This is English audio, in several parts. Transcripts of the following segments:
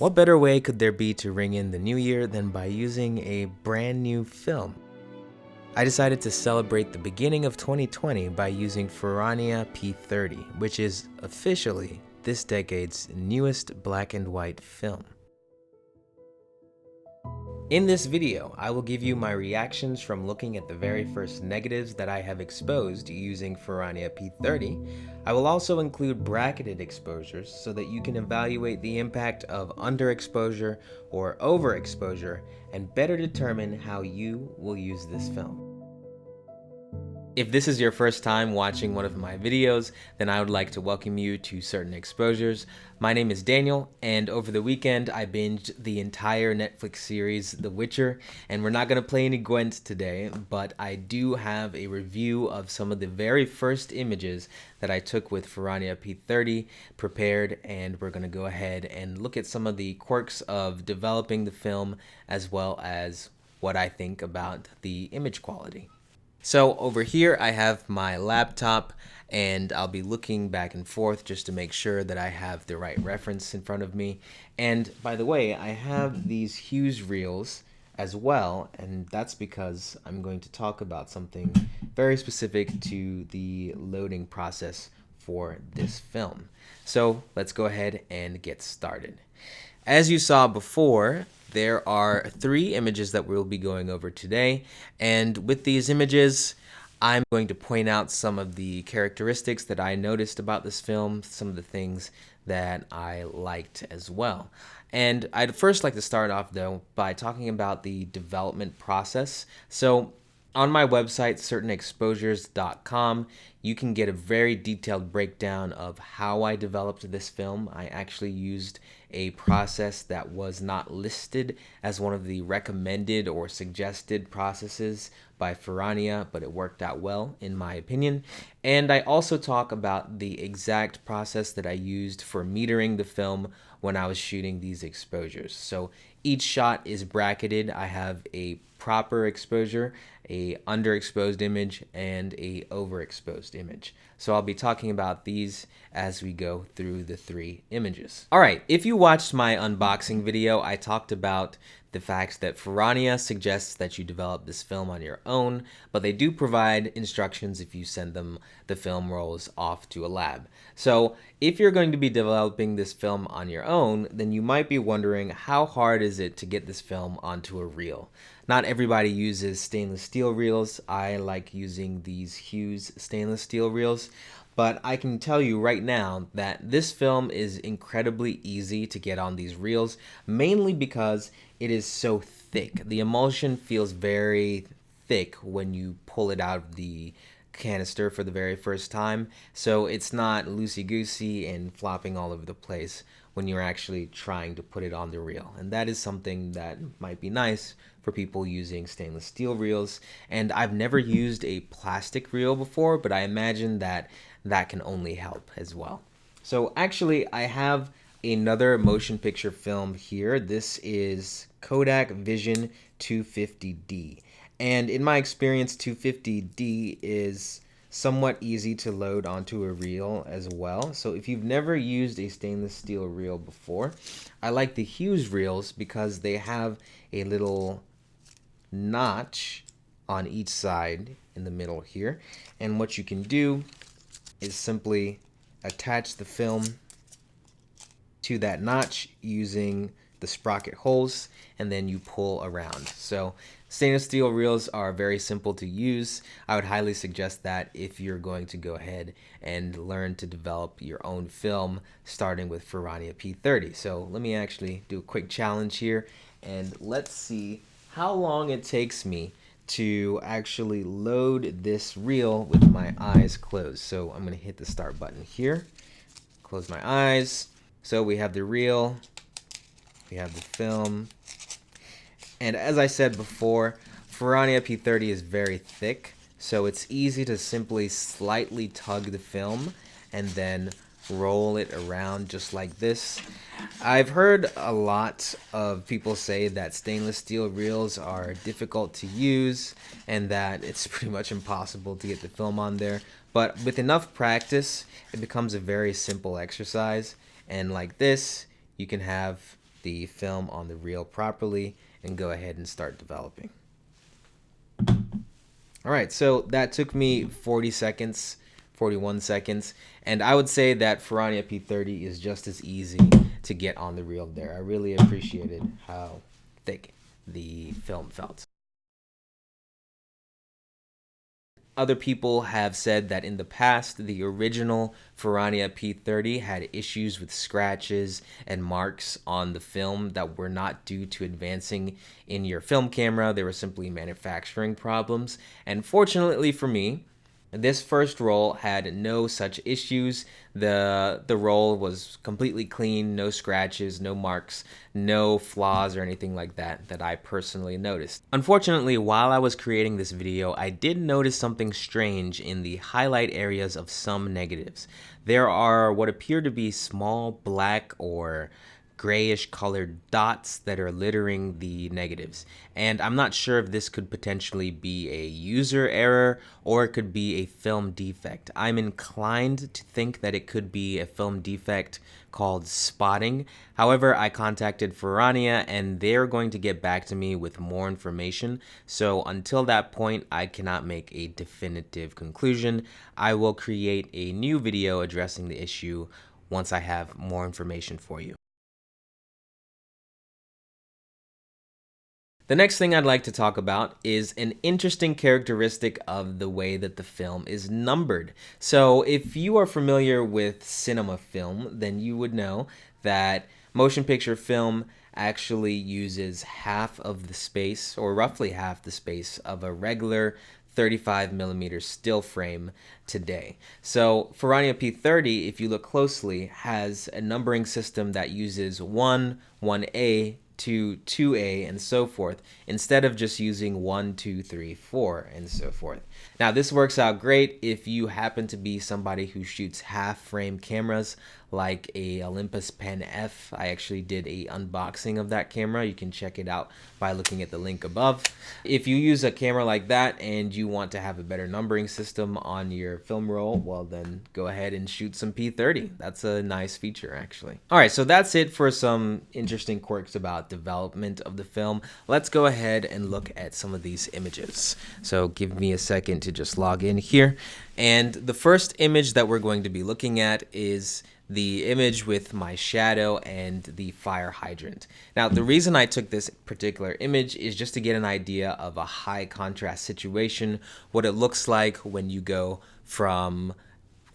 What better way could there be to ring in the new year than by using a brand new film? I decided to celebrate the beginning of 2020 by using Ferrania P30, which is officially this decade's newest black and white film. In this video, I will give you my reactions from looking at the very first negatives that I have exposed using Ferrania P30. I will also include bracketed exposures so that you can evaluate the impact of underexposure or overexposure and better determine how you will use this film. If this is your first time watching one of my videos, then I would like to welcome you to Certain Exposures. My name is Daniel, and over the weekend I binged the entire Netflix series The Witcher, and we're not going to play any Gwent today, but I do have a review of some of the very first images that I took with Ferrania P30 prepared, and we're going to go ahead and look at some of the quirks of developing the film as well as what I think about the image quality. So over here I have my laptop, and I'll be looking back and forth just to make sure that I have the right reference in front of me. And by the way, I have these Hughes reels as well, and that's because I'm going to talk about something very specific to the loading process for this film. So let's go ahead and get started. As you saw before, there are 3 images that we'll be going over today, and with these images, I'm going to point out some of the characteristics that I noticed about this film, some of the things that I liked as well. And I'd first like to start off though by talking about the development process. So on my website, certainexposures.com, you can get a very detailed breakdown of how I developed this film. I actually used a process that was not listed as one of the recommended or suggested processes by Ferrania, but it worked out well in my opinion. And I also talk about the exact process that I used for metering the film when I was shooting these exposures. So each shot is bracketed. I have a proper exposure, a underexposed image, and a overexposed image. So I'll be talking about these as we go through the 3 images. All right, if you watched my unboxing video, I talked about the fact that Ferrania suggests that you develop this film on your own, but they do provide instructions if you send them the film rolls off to a lab. So if you're going to be developing this film on your own, then you might be wondering, how hard is it to get this film onto a reel? Not everybody uses stainless steel reels. I like using these Hughes stainless steel reels. But I can tell you right now that this film is incredibly easy to get on these reels, mainly because it is so thick. The emulsion feels very thick when you pull it out of the canister for the very first time, so it's not loosey-goosey and flopping all over the place when you're actually trying to put it on the reel. And that is something that might be nice for people using stainless steel reels. And I've never used a plastic reel before, but I imagine that that can only help as well. So actually, I have another motion picture film here. This is Kodak Vision 250D. And in my experience, 250D is somewhat easy to load onto a reel as well. So if you've never used a stainless steel reel before, I like the Hughes reels because they have a little notch on each side in the middle here. And what you can do is simply attach the film to that notch using the sprocket holes, and then you pull around. So stainless steel reels are very simple to use. I would highly suggest that if you're going to go ahead and learn to develop your own film, starting with Ferrania P30. So let me actually do a quick challenge here, and let's see how long it takes me to actually load this reel with my eyes closed. So I'm going to hit the start button here, close my eyes. So we have the reel, we have the film, and as I said before, Ferrania P30 is very thick, so it's easy to simply slightly tug the film and then roll it around just like this. I've heard a lot of people say that stainless steel reels are difficult to use and that it's pretty much impossible to get the film on there, but with enough practice, it becomes a very simple exercise. And like this, you can have the film on the reel properly and go ahead and start developing. All right, so that took me 40 seconds, 41 seconds, and I would say that Ferrania P30 is just as easy to get on the reel there. I really appreciated how thick the film felt. Other people have said that in the past, the original Ferrania P30 had issues with scratches and marks on the film that were not due to advancing in your film camera. They were simply manufacturing problems. And fortunately for me, this first roll had no such issues. The roll was completely clean, no scratches, no marks, no flaws or anything like that I personally noticed. Unfortunately, while I was creating this video, I did notice something strange in the highlight areas of some negatives. There are what appear to be small black or grayish colored dots that are littering the negatives. And I'm not sure if this could potentially be a user error or it could be a film defect. I'm inclined to think that it could be a film defect called spotting. However, I contacted Ferrania and they're going to get back to me with more information. So until that point, I cannot make a definitive conclusion. I will create a new video addressing the issue once I have more information for you. The next thing I'd like to talk about is an interesting characteristic of the way that the film is numbered. So if you are familiar with cinema film, then you would know that motion picture film actually uses half of the space, or roughly half the space, of a regular 35mm still frame today. So Ferrania P30, if you look closely, has a numbering system that uses 1, 1A, to 2A and so forth, instead of just using 1, 2, 3, 4 and so forth. Now this works out great if you happen to be somebody who shoots half frame cameras like a Olympus Pen F. I actually did a unboxing of that camera. You can check it out by looking at the link above. If you use a camera like that and you want to have a better numbering system on your film roll, well then go ahead and shoot some P30. That's a nice feature actually. All right, so that's it for some interesting quirks about development of the film. Let's go ahead and look at some of these images. So give me a second to just log in here. And the first image that we're going to be looking at is the image with my shadow and the fire hydrant. Now, the reason I took this particular image is just to get an idea of a high contrast situation, what it looks like when you go from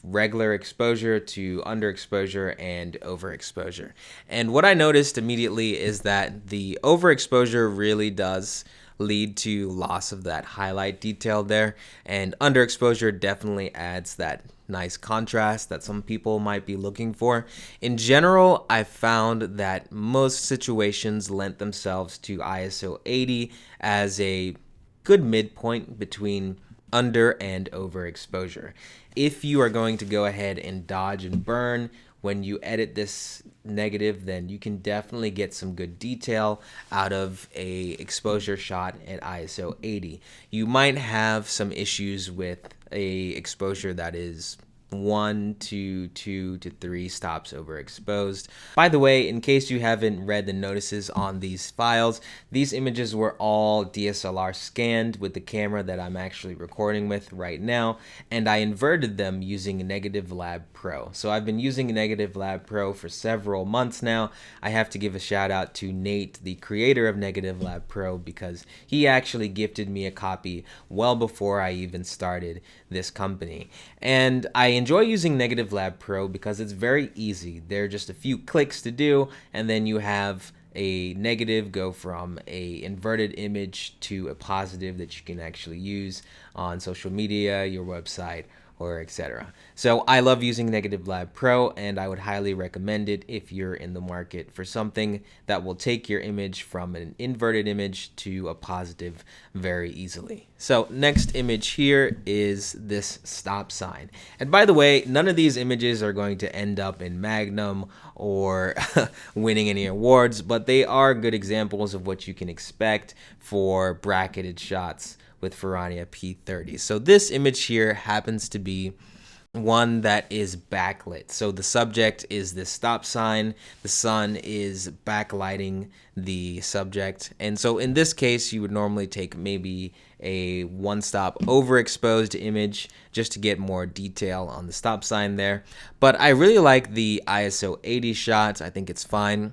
regular exposure to underexposure and overexposure. And what I noticed immediately is that the overexposure really does lead to loss of that highlight detail there, and underexposure definitely adds that nice contrast that some people might be looking for. In general, I found that most situations lent themselves to ISO 80 as a good midpoint between under and overexposure. If you are going to go ahead and dodge and burn when you edit this negative, then you can definitely get some good detail out of a exposure shot at ISO 80. You might have some issues with a exposure that is 1 to 2 to 3 stops overexposed. By the way, in case you haven't read the notices on these files, these images were all DSLR scanned with the camera that I'm actually recording with right now, and I inverted them using Negative Lab Pro. So I've been using Negative Lab Pro for several months now. I have to give a shout out to Nate, the creator of Negative Lab Pro, because he actually gifted me a copy well before I even started this company. And I enjoy using Negative Lab Pro because it's very easy. There are just a few clicks to do, and then you have a negative go from a inverted image to a positive that you can actually use on social media, your website, or etc. So I love using Negative Lab Pro, and I would highly recommend it if you're in the market for something that will take your image from an inverted image to a positive very easily. So next image here is this stop sign. And by the way, none of these images are going to end up in Magnum or winning any awards, but they are good examples of what you can expect for bracketed shots with Ferrania P30. So this image here happens to be one that is backlit. So the subject is this stop sign, the sun is backlighting the subject. And so in this case, you would normally take maybe a one stop overexposed image just to get more detail on the stop sign there. But I really like the ISO 80 shot. I think it's fine.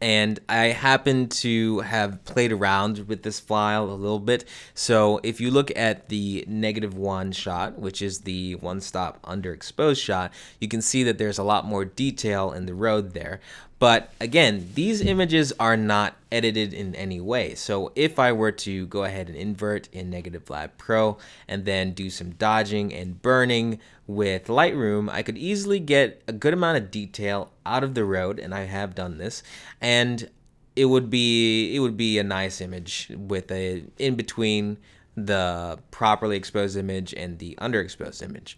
And I happen to have played around with this file a little bit. So if you look at the -1 shot, which is the one stop underexposed shot, you can see that there's a lot more detail in the road there. But again, these images are not edited in any way. So if I were to go ahead and invert in Negative Lab Pro and then do some dodging and burning with Lightroom, I could easily get a good amount of detail out of the road, and I have done this, and it would be a nice image with a in between the properly exposed image and the underexposed image.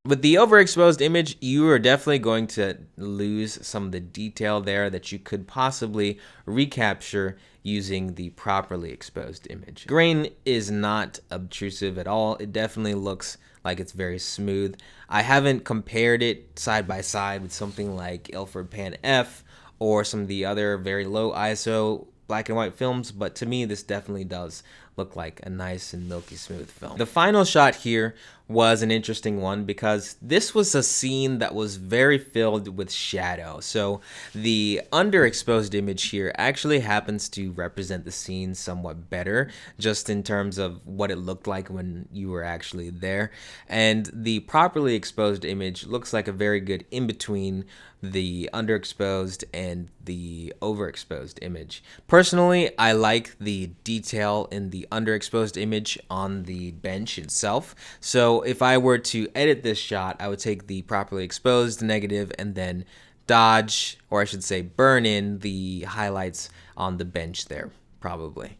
With the overexposed image, you are definitely going to lose some of the detail there that you could possibly recapture using the properly exposed image. Grain is not obtrusive at all. It definitely looks like it's very smooth. I haven't compared it side by side with something like Ilford Pan F or some of the other very low ISO black and white films, but to me this definitely does look like a nice and milky smooth film. The final shot here was an interesting one because this was a scene that was very filled with shadow. So the underexposed image here actually happens to represent the scene somewhat better, just in terms of what it looked like when you were actually there. And the properly exposed image looks like a very good in-between the underexposed and the overexposed image. Personally, I like the detail in the underexposed image on the bench itself. So if I were to edit this shot, I would take the properly exposed negative and then dodge, or I should say burn in the highlights on the bench there, probably.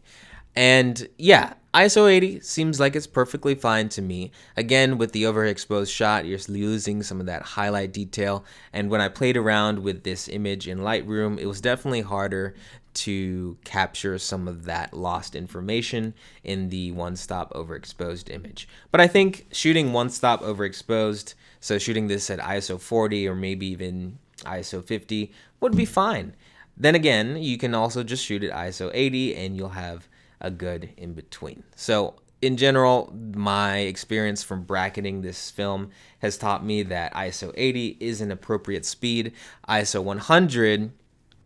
And yeah, ISO 80 seems like it's perfectly fine to me. Again, with the overexposed shot, you're losing some of that highlight detail. And when I played around with this image in Lightroom, it was definitely harder to capture some of that lost information in the one-stop overexposed image. But I think shooting one-stop overexposed, so shooting this at ISO 40 or maybe even ISO 50 would be fine. Then again, you can also just shoot at ISO 80 and you'll have a good in between. So in general, my experience from bracketing this film has taught me that ISO 80 is an appropriate speed. ISO 100,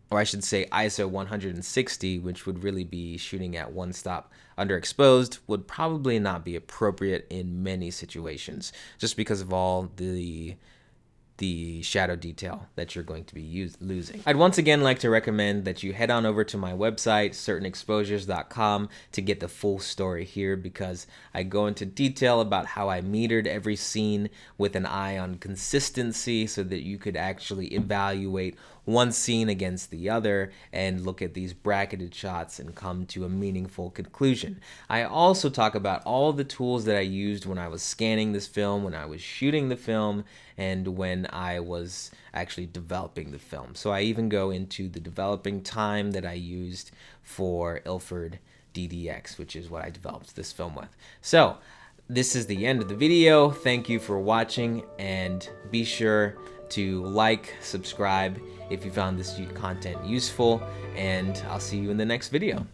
or I should say ISO 160, which would really be shooting at one stop underexposed, would probably not be appropriate in many situations, just because of all the shadow detail that you're going to be losing. I'd once again like to recommend that you head on over to my website, certainexposures.com, to get the full story here, because I go into detail about how I metered every scene with an eye on consistency so that you could actually evaluate one scene against the other and look at these bracketed shots and come to a meaningful conclusion. I also talk about all the tools that I used when I was scanning this film, when I was shooting the film, and when I was actually developing the film. So I even go into the developing time that I used for Ilford DDX, which is what I developed this film with. So this is the end of the video. Thank you for watching, and be sure to like, subscribe if you found this content useful, and I'll see you in the next video.